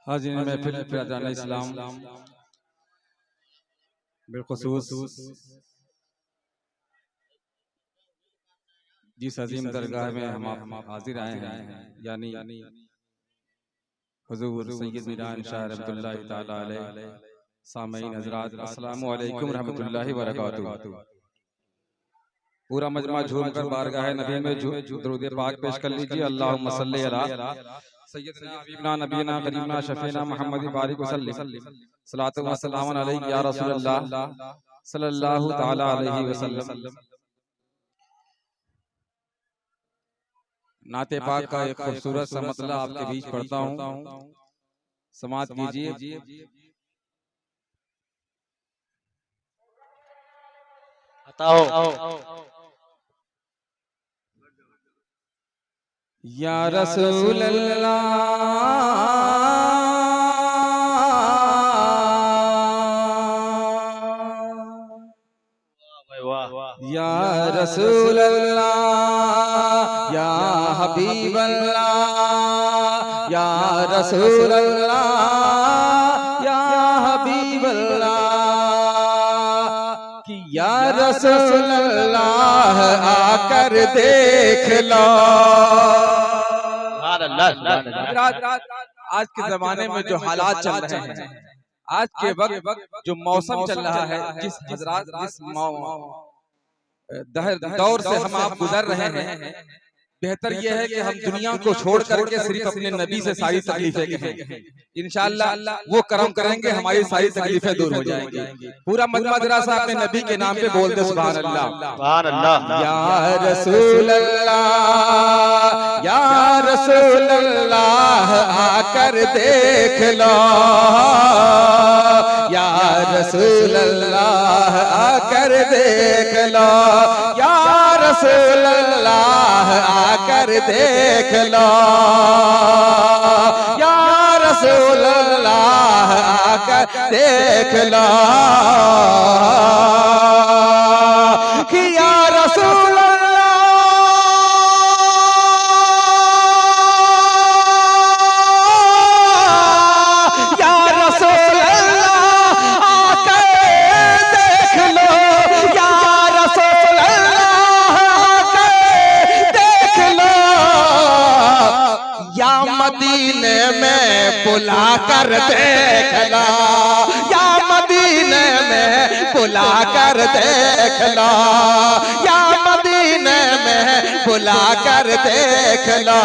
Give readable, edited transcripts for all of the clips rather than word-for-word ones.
हाज़िर महफिल फ़िज़ान इस्लाम बिलख़ुसूस जिस अजीम दरगाह में हम आप हाजिर आए हैं यानी हुज़ूर सैयद मीरान शाह रहमतुल्लाहि तआला अलैह सामईन हज़रात अस्सलामु अलैकुम रहमतुल्लाहि व बरकातुहू। पूरा मजमा झूम कर बारगाह नबी में दुरूद पाक पेश कर लीजिए। अल्लाहुम्मा सल्ली अला सय्यदना हबीबना नबीना करीमना शफीना मुहम्मद बारिक वसल्लम सलातो व सलाम अलैका या रसूलल्लाह सल्लल्लाहु तआला अलैहि वसल्लम। नाते पाक का एक खूबसूरत सा मतलब आपके बीच पढ़ता हूँ, समाअत कीजिए। या रसूल अल्लाह या रसूल अल्लाह या हबीब अल्लाह या रसूल अल्लाह या हबीब अल्लाह कि या रसूल अल्लाह आकर देख लो। आज के जमाने में जो हालात चल रहे हैं, आज के वक्त जो मौसम चल रहा है, जिस दौर से हम आप गुजर रहे हैं, बेहतर यह है कि हम दुनिया को छोड़ करके सिर्फ अपने नबी से सारी तकलीफें कहें। इंशाअल्लाह वो करम करेंगे, हमारी सारी तकलीफें दूर हो जाएंगी। पूरा मजमा जरा सा अपने नबी के नाम पे बोल दे सुभान अल्लाह सुभान अल्लाह। या रसूल अल्लाह या रसूल अल्लाह आकर देख लो, या रसूल अल्लाह आकर देख लो, या रसूल अल्लाह आकर देख लो, या रसूल अल्लाह आकर देख लो कि या रसूल मदीने में बुला कर देख लो, या मदीने में बुला कर देख लो, या मदीने में बुला कर देख लो,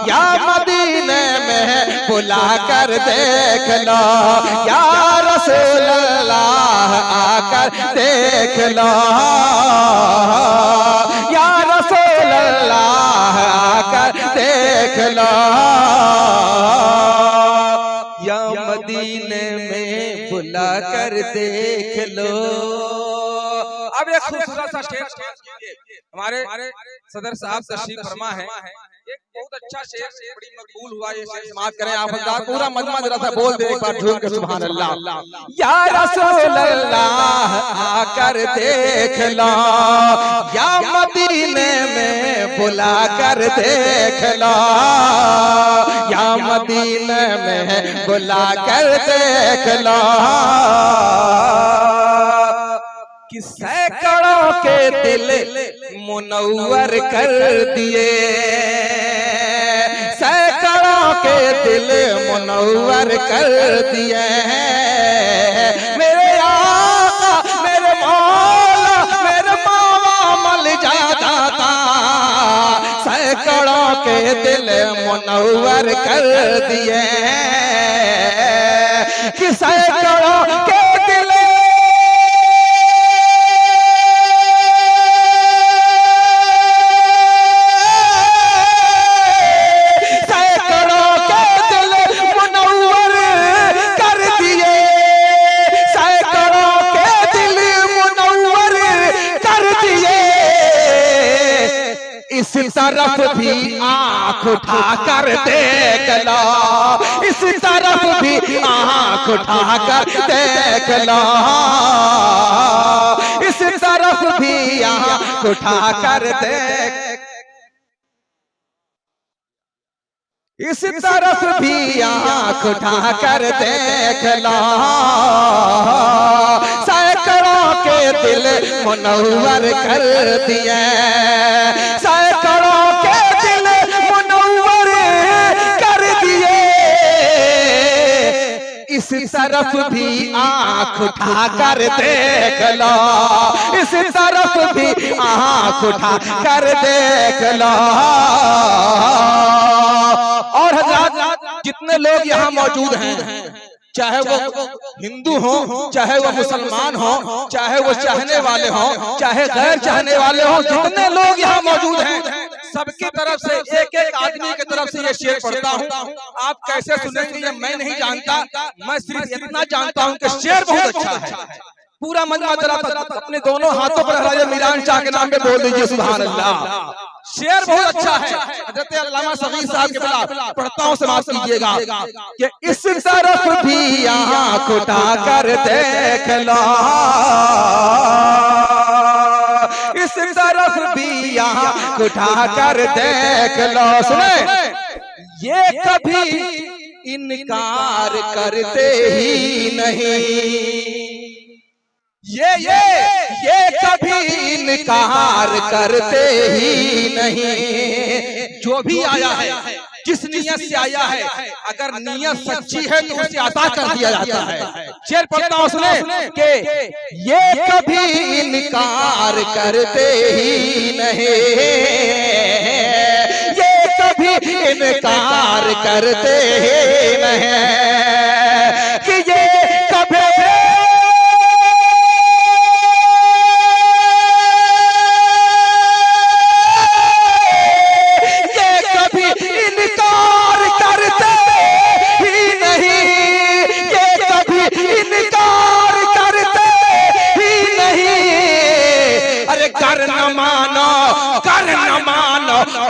या मदीने में बुला कर देख लो, या रसूल अल्लाह आकर देख लो, या रसूल अल्लाह आकर देख लो, या मदीने में बुला कर देख लो। अब एक खूबसूरत सा शेर हमारे सदर साहब तशरीफ फरमा है, एक बहुत अच्छा शेर, बड़ी मकबूल हुआ ये शेर, समाअत करें आप हज़रात। पूरा मजमा जरा सा बोल दे एक बार झूम के सुभान अल्लाह। या रसूल अल्लाह आकर देख लो, या मदीने में बुला कर देख लो, या मदीने में बुला कर देख लो कि सैकड़ों के दिल मुनव्वर कर दिए, सैकड़ों के दिल मुनव्वर कर दिए मेरे आका मेरे मौला मेरे मावा मल जाता था, सैकड़ों के दिल मुनव्वर कर दिए कि सैकड़ों के दिल इस तरफ भी आँख उठा कर देख लो, इस तरफ भी आँख उठा कर देख लो, इस तरफ भी आँख उठा कर देख इस तरफ भी आँख उठा कर देख लो, सैकड़ों के दिल मुनव्वर कर दिए, सैकड़ों के दिल मुनव्वर कर दिए। इस तरफ भी आँख उठा कर देख लो, इस तरफ भी आँख उठा कर देख लो। और हज़रात जितने लोग यहाँ मौजूद हैं, चाहे वो हिंदू हो, चाहे वो मुसलमान हो, चाहे वो चाहने वाले हो, चाहे गैर चाहने वाले हो, जितने लोग यहाँ मौजूद हैं, सबकी तरफ से एक एक आदमी की तरफ से ये शेर पढ़ता हूँ। आप कैसे सुनेंगे ये मैं नहीं जानता, मैं सिर्फ इतना जानता हूँ कि शेर बहुत अच्छा है। पूरा मजमा जरा अपने दोनों हाथों पर हज़रत मीरान शाह के नाम पे बोल दीजिए सुभान अल्लाह। शेर बहुत अच्छा है। हज़रत अल्लामा सगीर साहब के बिला पढ़ता हूँ, समाप्त कीजिएगा कि इस तरफ भी आँख उठा कर देख लो, इस तरफ भी आँख उठा कर देख लो। सुने, ये कभी इनकार करते ही नहीं, ये कभी इनकार करते ही नहीं। जो भी आया है, जिस नियत से आया है, अगर नियत सच्ची है तो उसे अता कर दिया जाता है। शेर पढ़ता हूं, सुने कि ये कभी इनकार करते ही नहीं, ये कभी इनकार करते ही नहीं कि ये कभी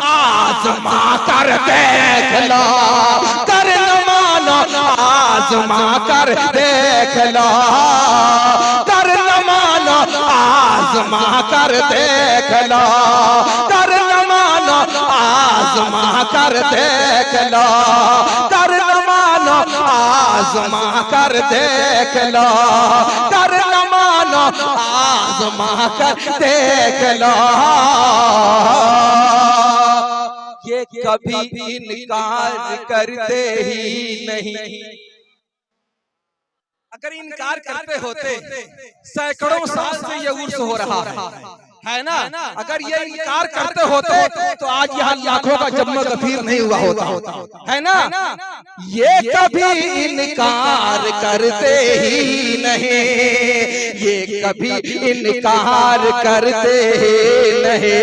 आज़मा कर देख लो, कर न मानो आज़मा कर देख लो, कर न मानो आज़मा कर देख लो, कर न मानो आज़मा कर देख लो, कर न मानो आज़मा कर देख लो, कर न मानो आज़मा कर देख लो। ये कभी इनकार करते ही नहीं। अगर इनकार करते होते, सैकड़ों साल से ये उर्स हो रहा है ना, अगर ये इनकार करते होते तो आज यहाँ लाखों का जम्मो गफीर नहीं हुआ होता, है ना। ये कभी इनकार करते ही नहीं, ये कभी इनकार करते ही नहीं,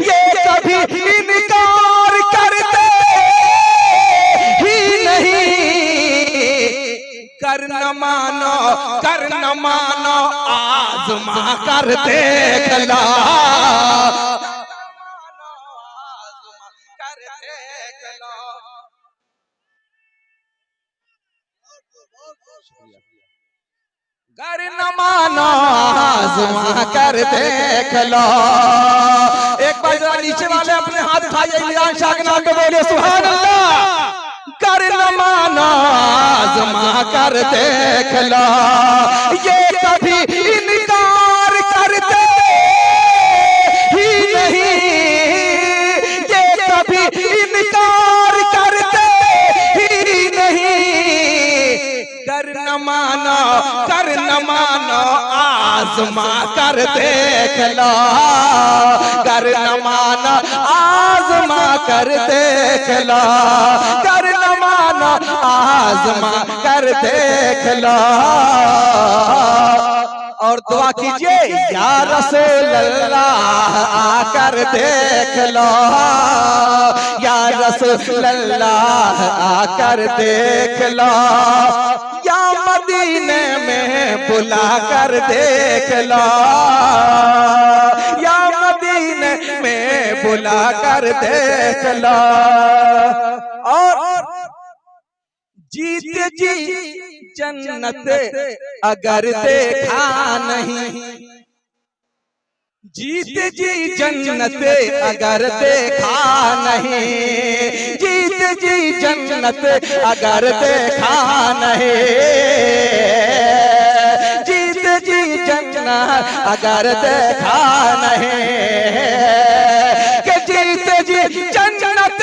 ये कभी इनकार करते ही नहीं। कर न मानो, कर न मानो आज़मा कर देख लो, कर देख लो। कर न मानो आज़मा कर देख लो। एक बार जरा नीचे वाले अपने हाथ उठाइए, मीरान शाह के नाम पे बोलिए सुभान अल्लाह। कर न मानो आज़मा कर देख लो, ये कभी इनकार करते ही नहीं, ये कभी इनकार करते ही नहीं। कर न मानो, कर न मानो आज़मा कर देख लो, कर न मानो आज़मा कर देख लो, कर न मानो आज़मा कर देख लो। और दुआ कीजिए, या रसूल अल्लाह आकर देख लो, या रसूल अल्लाह आकर देख लो, या मदीने में बुला कर देख लो, या मदीने में बुला कर देख लो। और जीते जी जन्नत अगर देखा नहीं, जीते जी जन्नत अगर देखा नहीं, जीते जी जन्नत अगर देखा नहीं, जीत जी जन्नत अगर देखा नहीं, कि जीत जी जन्नत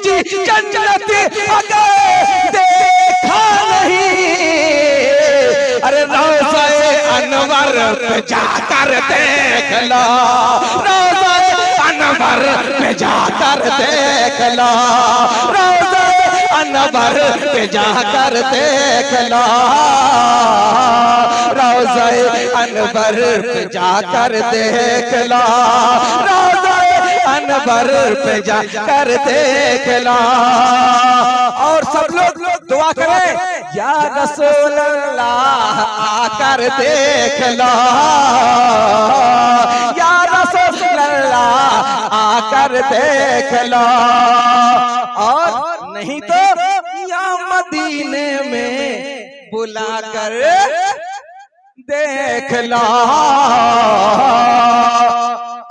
जी जन्नत अगर देखा नहीं, अरे रोज़े अनवर पे जाकर देख लो, रोज़े अनवर पे जाकर देख लो, रोज़े अनवर पे जाकर देख लो, रोज़े अनवर पे जाकर देख लो, रोज़े अनवर पे जाकर देख लो। और सब लोग दुआ करें, या रसूल अल्लाह आकर देख लो, या रसूल अल्लाह आकर देख लो। और नहीं तो या मदीने में बुलाकर देख लो।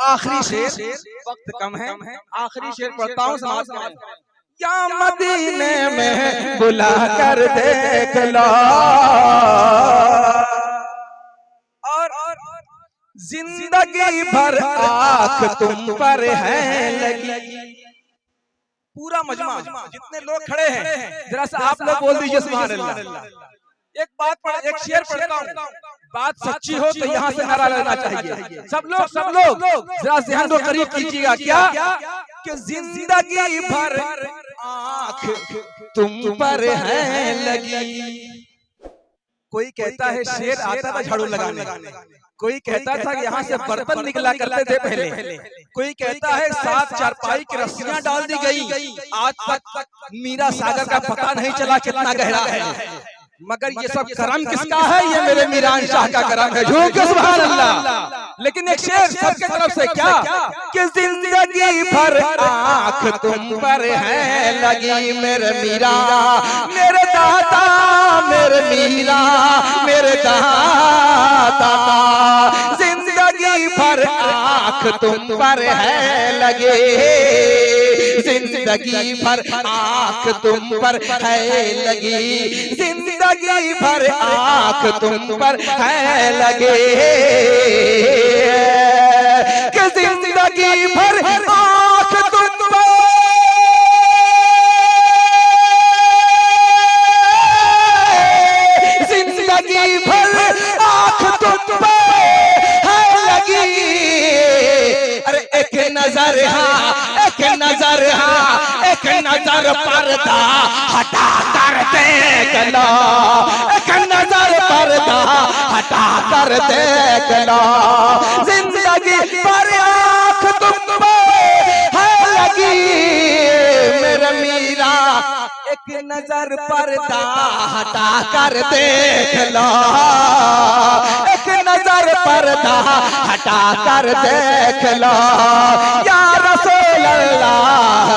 आखिरी शेर, वक्त कम है, आखिरी शेर पढ़ता हूँ, समाज में या मदीने में बुला कर देख लो, और जिंदगी भर आँख तुम पर है लगी। पूरा मजमा जितने लोग खड़े हैं, जरा सा आप लोग बोल दीजिए सुभान अल्लाह। एक बात पढ़, एक शेर पढ़ता हूँ, बात सच्ची हो तो यहाँ से नारा लेना चाहिए। सब लोग जरा ज़हन को करीब कीजिएगा। क्या कि जिंदगी भर आँख तुम पर है लगी। कोई कहता है शेर आता था झाड़ू लगाने, कोई कहता था कि यहाँ से बर्तन निकला करते थे पहले, कोई कहता है 7 चारपाई की रस्सियां डाल दी गई, आज तक मीरा सागर का पता नहीं चला कितना गहरा है। मगर ये सब करम किसका है? ये मेरे मीरान शाह का करम है। झूठ के सुभान अल्लाह। लेकिन एक शेर सबके तरफ से, क्या कि जिंदगी भर आँख तुम पर है लगी, मेरे मीरा मेरे दाता, मेरे मीरा मेरे दाता, जिंदगी भर आँख तुम पर है लगे, जिंदगी भर आँख तुम पर है लगी, जिंदगी भर आँख तुम पर है लगे, कि जिंदगी भर आँख तुम पर, जिंदगी भर आँख तुम पर है लगी। अरे एक नजर, हाँ एक नजर, हाँ एक नजर पर्दा हटा कर देख लो, एक नजर पर्दा हटा कर देख लो, जिंदगी पर आँख तुम पर है लगी, मेरे मीरा एक नजर पर्दा हटा कर देख लो, एक नजर पर्दा हटा कर देख लो, या रसूल अल्लाह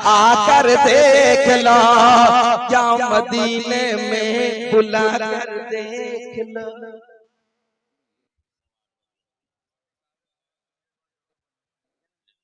आकर देख लो, या मदीने में बुला कर देख लो।